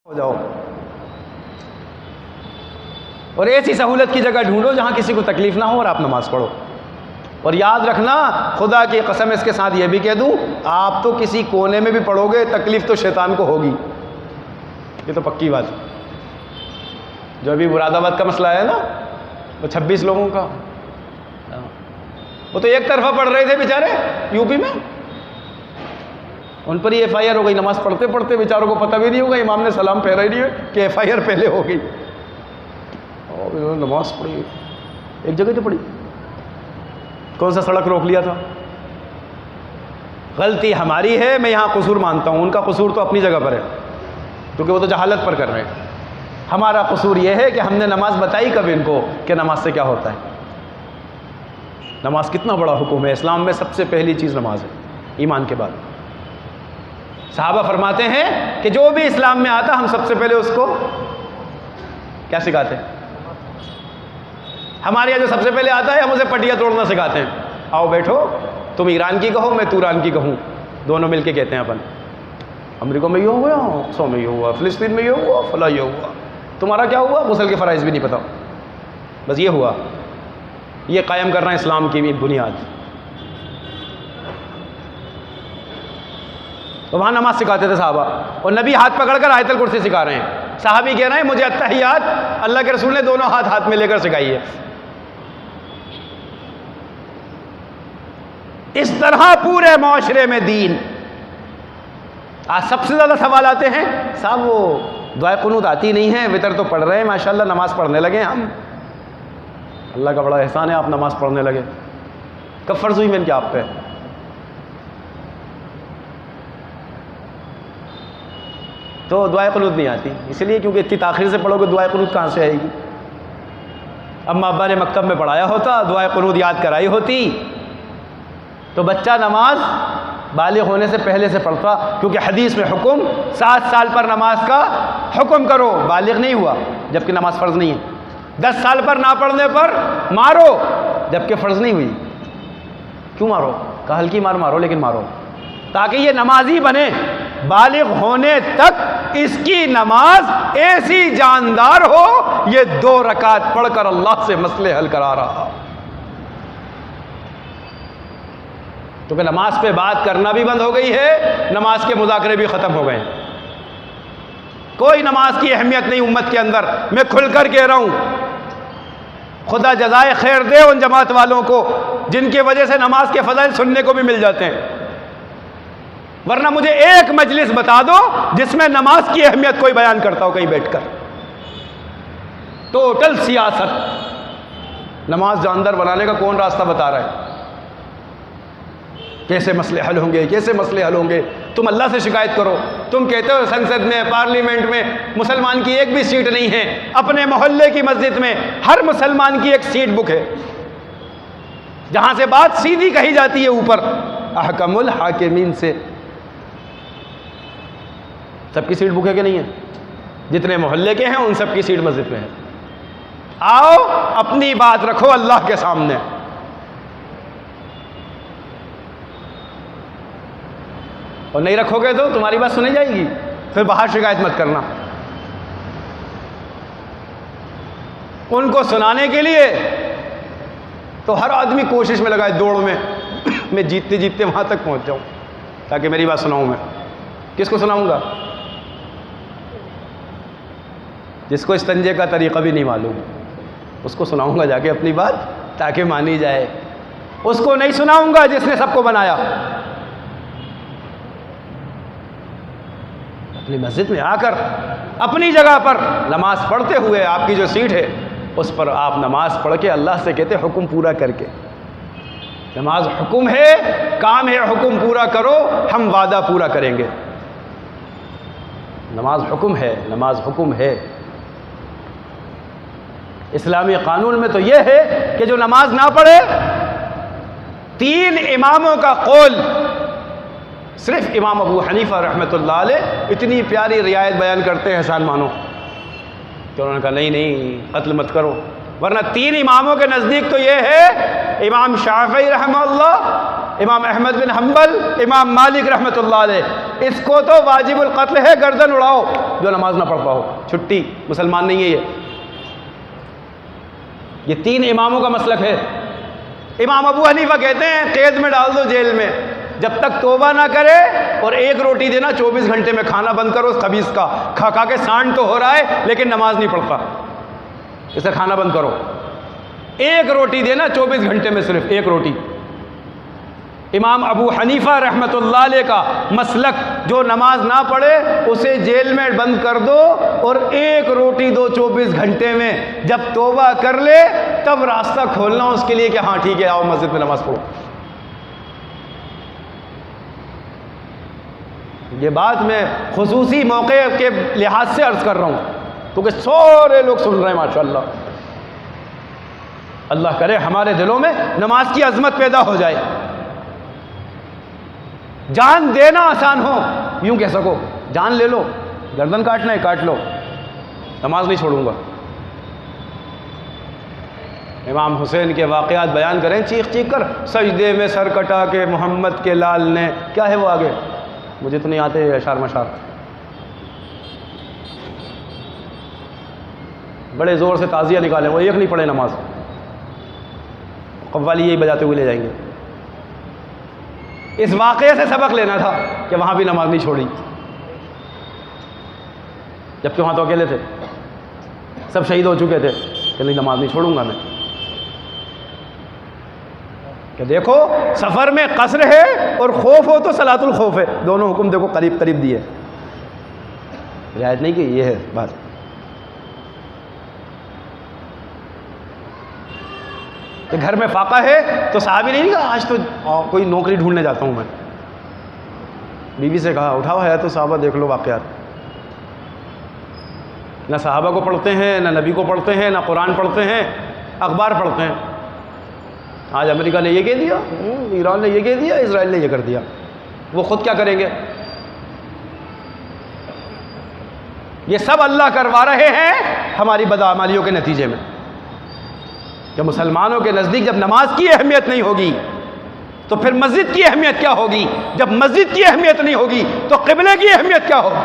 ہو جاؤ اور ایسی سہولت کی جگہ ڈھونڈو جہاں کسی کو تکلیف نہ ہو اور آپ نماز پڑھو. اور یاد رکھنا، خدا کی قسم اس کے ساتھ یہ بھی کہہ دوں، آپ تو کسی کونے میں بھی پڑھو گے تکلیف تو شیطان کو ہوگی، یہ تو پکی بات ہے. جو ابھی مراد آباد کا مسئلہ ہے نا، وہ 26 لوگوں کا، وہ تو ایک طرفہ پڑھ رہے تھے بیچارے یو پی میں، ان پر ہی FIR ہو گئی. نماز پڑھتے پڑھتے بیچاروں کو پتہ بھی نہیں ہوگا، امام نے سلام پھیرا ہی نہیں ہے کہ FIR پہلے ہو گئی. اور انہوں نے نماز پڑھی ایک جگہ تو پڑھی. کون سا سڑک روک لیا تھا؟ غلطی ہماری ہے، میں یہاں قصور مانتا ہوں، ان کا قصور تو اپنی جگہ پر ہے کیونکہ وہ تو جہالت پر کر رہے ہیں. ہمارا قصور یہ ہے کہ ہم نے نماز بتائی کب ان کو کہ نماز سے کیا ہوتا ہے. نماز کتنا بڑا حکم ہے، اسلام میں سب سے پہلی چیز نماز ہے ایمان کے بعد. صحابہ فرماتے ہیں کہ جو بھی اسلام میں آتا ہم سب سے پہلے اس کو کیا سکھاتے ہیں؟ ہمارے یہاں جو سب سے پہلے آتا ہے ہم اسے پٹیا توڑنا سکھاتے ہیں. آؤ بیٹھو، تم ایران کی کہو میں توران کی کہوں، دونوں مل کے کہتے ہیں اپن. امریکہ میں یہ ہوا، اقصی میں یہ ہوا، فلسطین میں یہ ہوا، فلاں یہ ہوا. تمہارا کیا ہوا؟ غسل کے فرائض بھی نہیں پتا، بس یہ ہوا. یہ قائم کرنا اسلام کی بنیاد. تو وہاں نماز سکھاتے تھے صحابہ، اور نبی ہاتھ پکڑ کر آیت الکرسی سکھا رہے ہیں. صحابی کہہ رہے ہیں مجھے التحیات اللہ کے رسول نے دونوں ہاتھ میں لے کر سکھائی ہے. اس طرح پورے معاشرے میں دین. آج سب سے زیادہ سوال آتے ہیں، صاحب وہ دعائے قنوت آتی نہیں ہیں، وتر تو پڑھ رہے ہیں ماشاءاللہ، نماز پڑھنے لگے ہم. اللہ کا بڑا احسان ہے آپ نماز پڑھنے لگے. کب فرض ہوئی میں کہ آپ پہ؟ تو دعائے قنوت نہیں آتی، اس لیے کیونکہ اتنی تاخیر سے پڑھو گے دعائے قنوت کہاں سے آئے گی؟ اما ابا نے مکتب میں پڑھایا ہوتا، دعائے قنوت یاد کرائی ہوتی تو بچہ نماز بالغ ہونے سے پہلے سے پڑھتا. کیونکہ حدیث میں حکم 7 سال پر نماز کا حکم کرو، بالغ نہیں ہوا جبکہ نماز فرض نہیں ہے. 10 سال پر نہ پڑھنے پر مارو جبکہ فرض نہیں ہوئی. کیوں مارو؟ کہا ہلکی مار مارو لیکن مارو، تاکہ یہ نمازی بنے. بالغ ہونے تک اس کی نماز ایسی جاندار ہو، یہ 2 رکعت پڑھ کر اللہ سے مسئلے حل کرا رہا. کیونکہ نماز پہ بات کرنا بھی بند ہو گئی ہے، نماز کے مذاکرے بھی ختم ہو گئے. کوئی نماز کی اہمیت نہیں امت کے اندر. میں کھل کر کہہ رہا ہوں، خدا جزائے خیر دے ان جماعت والوں کو جن کی وجہ سے نماز کے فضائل سننے کو بھی مل جاتے ہیں. ورنہ مجھے ایک مجلس بتا دو جس میں نماز کی اہمیت کوئی بیان کرتا ہو کہیں بیٹھ کر. ٹوٹل سیاست. نماز جاندار بنانے کا کون راستہ بتا رہا ہے؟ کیسے مسئلے حل ہوں گے، کیسے مسئلے حل ہوں گے؟ تم اللہ سے شکایت کرو. تم کہتے ہو سنسد میں، پارلیمنٹ میں مسلمان کی ایک بھی سیٹ نہیں ہے. اپنے محلے کی مسجد میں ہر مسلمان کی ایک سیٹ بک ہے جہاں سے بات سیدھی کہی جاتی ہے اوپر احکم الحاکمین سے. سب کی سیٹ بک ہے کہ نہیں ہے؟ جتنے محلے کے ہیں ان سب کی سیٹ مسجد میں ہے. آؤ اپنی بات رکھو اللہ کے سامنے. اور نہیں رکھو گے تو تمہاری بات سنی جائے گی، پھر باہر شکایت مت کرنا. ان کو سنانے کے لیے تو ہر آدمی کوشش میں لگا ہے، دوڑ میں جیتتے جیتتے وہاں تک پہنچ جاؤں تاکہ میری بات سناؤں. میں کس کو سناؤں گا؟ جس کو استنجے کا طریقہ بھی نہیں معلوم، اس کو سناؤں گا جا کے اپنی بات تاکہ مانی جائے. اس کو نہیں سناؤں گا جس نے سب کو بنایا. اپنی مسجد میں آ کر اپنی جگہ پر نماز پڑھتے ہوئے آپ کی جو سیٹ ہے اس پر آپ نماز پڑھ کے اللہ سے کہتے حکم پورا کر کے. نماز حکم ہے، کام ہے حکم پورا کرو، ہم وعدہ پورا کریں گے. نماز حکم ہے، نماز حکم ہے. اسلامی قانون میں تو یہ ہے کہ جو نماز نہ پڑھے، 3 اماموں کا قول، صرف امام ابو حنیفہ رحمۃ اللہ علیہ اتنی پیاری رعایت بیان کرتے ہیں احسان مانو کہ انہوں نے کہا نہیں قتل مت کرو. ورنہ 3 اماموں کے نزدیک تو یہ ہے، امام شافعی رحمہ اللہ، امام احمد بن حنبل، امام مالک رحمۃ اللہ علیہ، اس کو تو واجب القتل ہے، گردن اڑاؤ جو نماز نہ پڑھتا ہو، چھٹی، مسلمان نہیں ہے یہ 3 اماموں کا مسلک ہے۔ امام ابو حنیفہ کہتے ہیں قید میں ڈال دو جیل میں، جب تک توبہ نہ کرے، اور 1 روٹی دینا 24 گھنٹے میں کھانا بند کرو اس خبیث کا، کھا کھا کے سانڈ تو ہو رہا ہے لیکن نماز نہیں پڑھتا، اسے کھانا بند کرو، 1 روٹی دینا 24 گھنٹے میں، صرف 1 روٹی۔ امام ابو حنیفہ رحمۃ اللہ علیہ کا مسلک، جو نماز نہ پڑھے اسے جیل میں بند کر دو اور 1 روٹی دو 24 گھنٹے میں، جب توبہ کر لے تب راستہ کھولنا اس کے لیے کہ ہاں ٹھیک ہے آؤ مسجد میں نماز پڑھو۔ یہ بات میں خصوصی موقع کے لحاظ سے عرض کر رہا ہوں کیونکہ سارے لوگ سن رہے ہیں ماشاءاللہ۔ اللہ کرے ہمارے دلوں میں نماز کی عظمت پیدا ہو جائے، جان دینا آسان ہو، یوں کہہ سکو جان لے لو، گردن کاٹنا ہے کاٹ لو، نماز نہیں چھوڑوں گا۔ امام حسین کے واقعات بیان کریں چیخ چیخ کر، سجدے میں سر کٹا کے محمد کے لال نے، کیا ہے وہ آگے مجھے تو نہیں آتے اشار مشار، بڑے زور سے تعزیہ نکالیں، وہ ایک نہیں پڑھے نماز، قوالی یہی بجاتے ہوئے لے جائیں گے۔ اس واقعے سے سبق لینا تھا کہ وہاں بھی نماز نہیں چھوڑی، جبکہ وہاں تو اکیلے تھے، سب شہید ہو چکے تھے، کہ نہیں نماز نہیں چھوڑوں گا میں۔ کہ دیکھو سفر میں قصر ہے اور خوف ہو تو صلاۃ الخوف ہے، دونوں حکم دیکھو قریب قریب دیے، رعایت نہیں کی، یہ ہے بات۔ کہ گھر میں فاقہ ہے تو صحابی نہیں کہا آج تو کوئی نوکری ڈھونڈنے جاتا ہوں میں، بیوی سے کہا اٹھاؤ ہے تو صحابہ دیکھ لو واقعات، نہ صحابہ کو پڑھتے ہیں، نہ نبی کو پڑھتے ہیں، نہ قرآن پڑھتے ہیں، اخبار پڑھتے ہیں۔ آج امریکہ نے یہ کہہ دیا، ایران نے یہ کہہ دیا، اسرائیل نے یہ کر دیا، وہ خود کیا کریں گے؟ یہ سب اللہ کروا رہے ہیں ہماری بدعمالیوں کے نتیجے میں۔ کہ مسلمانوں کے نزدیک جب نماز کی اہمیت نہیں ہوگی تو پھر مسجد کی اہمیت کیا ہوگی؟ جب مسجد کی اہمیت نہیں ہوگی تو قبلے کی اہمیت کیا ہوگی؟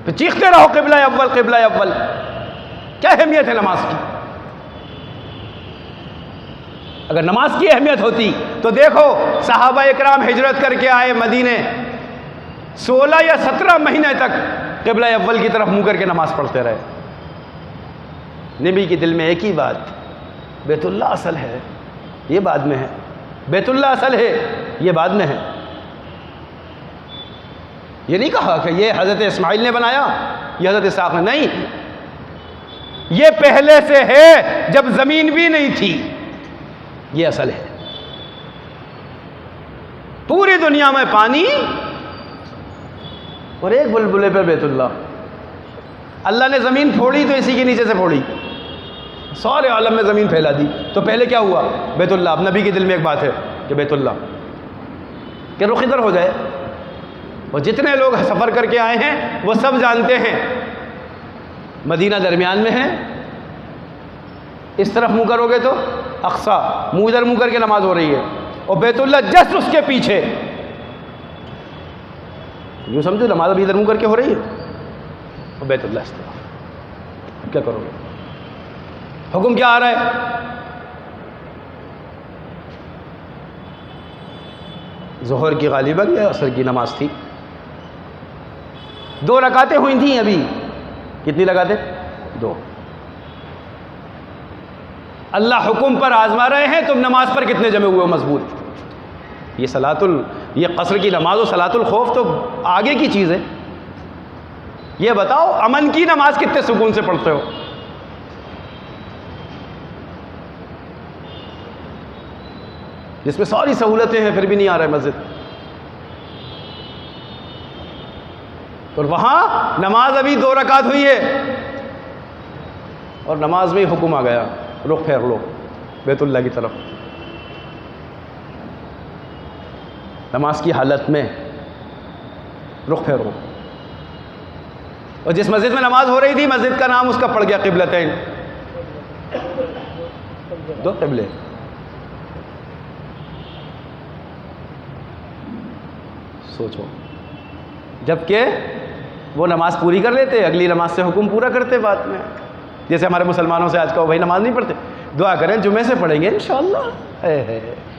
پھر چیختے رہو قبلہ اول قبلہ اول، کیا اہمیت ہے نماز کی؟ اگر نماز کی اہمیت ہوتی تو دیکھو صحابہ اکرام ہجرت کر کے آئے مدینے، 16 یا 17 مہینے تک قبلہ اول کی طرف منہ کر کے نماز پڑھتے رہے۔ نبی کے دل میں ایک ہی بات، بیت اللہ اصل ہے، یہ بعد میں ہے، بیت اللہ اصل ہے، یہ بعد میں ہے۔ یہ نہیں کہا کہ یہ حضرت اسماعیل نے بنایا، یہ حضرت اسحاق نے، نہیں، یہ پہلے سے ہے، جب زمین بھی نہیں تھی، یہ اصل ہے۔ پوری دنیا میں پانی اور ایک بلبلے پہ بیت اللہ، اللہ نے زمین پھوڑی تو اسی کے نیچے سے پھوڑی، سارے عالم میں زمین پھیلا دی، تو پہلے کیا ہوا؟ بیت اللہ۔ اب نبی کے دل میں ایک بات ہے کہ بیت اللہ کہ رخ ادھر ہو جائے، اور جتنے لوگ سفر کر کے آئے ہیں وہ سب جانتے ہیں مدینہ درمیان میں ہے، اس طرف منہ کرو گے تو اقصیٰ، منہ ادھر منہ کر کے نماز ہو رہی ہے، اور بیت اللہ جسٹ اس کے پیچھے، یوں سمجھو نماز ابھی ادھر منہ کر کے ہو رہی ہے اور بیت اللہ اس طرف، کیا کرو گے؟ حکم کیا آ رہا ہے؟ ظہر کی غالباً یا عصر کی نماز تھی، 2 رکعتیں ہوئی تھیں ابھی، کتنی رکعتیں؟ 2۔ اللہ حکم پر آزما رہے ہیں، تم نماز پر کتنے جمے ہوئے ہو مضبوط؟ یہ قصر کی نماز و صلاۃ الخوف تو آگے کی چیز ہے۔ یہ بتاؤ امن کی نماز کتنے سکون سے پڑھتے ہو؟ جس میں ساری سہولتیں ہیں پھر بھی نہیں آ رہے مسجد، اور وہاں نماز ابھی 2 رکعت ہوئی ہے اور نماز میں حکم آ گیا رخ پھیر لو بیت اللہ کی طرف۔ نماز کی حالت میں رخ پھیرو، اور جس مسجد میں نماز ہو رہی تھی مسجد کا نام اس کا پڑ گیا قبلتین، 2 قبلے۔ سوچو، جبکہ وہ نماز پوری کر لیتے، اگلی نماز سے حکم پورا کرتے بعد میں. جیسے ہمارے مسلمانوں سے آج کہو بھائی نماز نہیں پڑھتے، دعا کریں جمعے سے پڑھیں گے انشاءاللہ.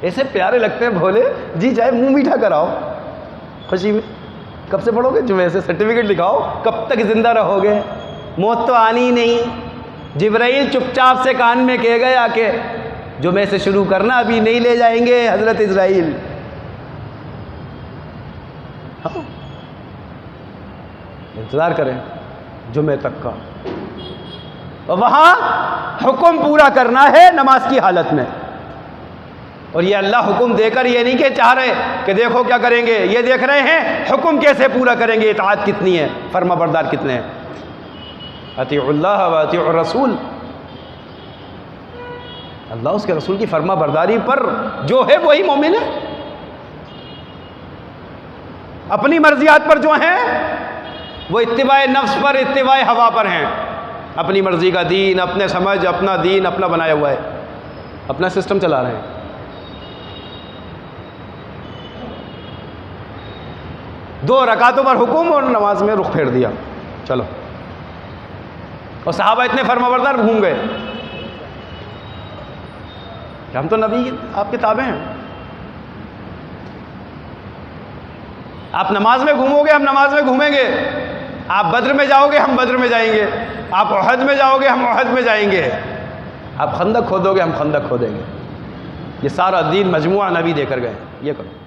ایسے پیارے لگتے ہیں بھولے، جی چاہے منہ میٹھا کراؤ خوشی میں. کب سے پڑھو گے؟ جمعے سے. سرٹیفکیٹ دکھاؤ کب تک زندہ رہو گے. موت تو آنی ہی نہیں. جبرائیل چپ چاپ سے کان میں کہے گئے آ کے جمعے سے شروع کرنا، ابھی نہیں لے جائیں گے حضرت اسرائیل. ہاں انتظار کریں جمعے تک کا، اور وہاں حکم پورا کرنا ہے نماز کی حالت میں. اور یہ اللہ حکم دے کر یہ نہیں کہ چاہ رہے کہ دیکھو کیا کریں گے، یہ دیکھ رہے ہیں حکم کیسے پورا کریں گے، اطاعت کتنی ہے، فرما بردار کتنے ہیں. اطیعوا اللہ و اطیعوا الرسول، اللہ اس کے رسول کی فرما برداری پر جو ہے وہی مومن ہے. اپنی مرضیات پر جو ہیں وہ اتباع نفس پر، اتباع ہوا پر ہیں. اپنی مرضی کا دین، اپنے سمجھ، اپنا دین اپنا بنایا ہوا ہے، اپنا سسٹم چلا رہے ہیں. دو رکعتوں پر حکم اور نماز میں رخ پھیر دیا، چلو. اور صحابہ اتنے فرما بردار گھوم گئے کہ ہم تو نبی آپ کے تابع ہیں. آپ نماز میں گھومو گے ہم نماز میں گھومیں گے، آپ بدر میں جاؤ گے ہم بدر میں جائیں گے، آپ احد میں جاؤ گے ہم احد میں جائیں گے، آپ خندق کھودو گے ہم خندق کھودیں گے. یہ سارا دین مجموعہ نبی دے کر گئے. یہ کرو.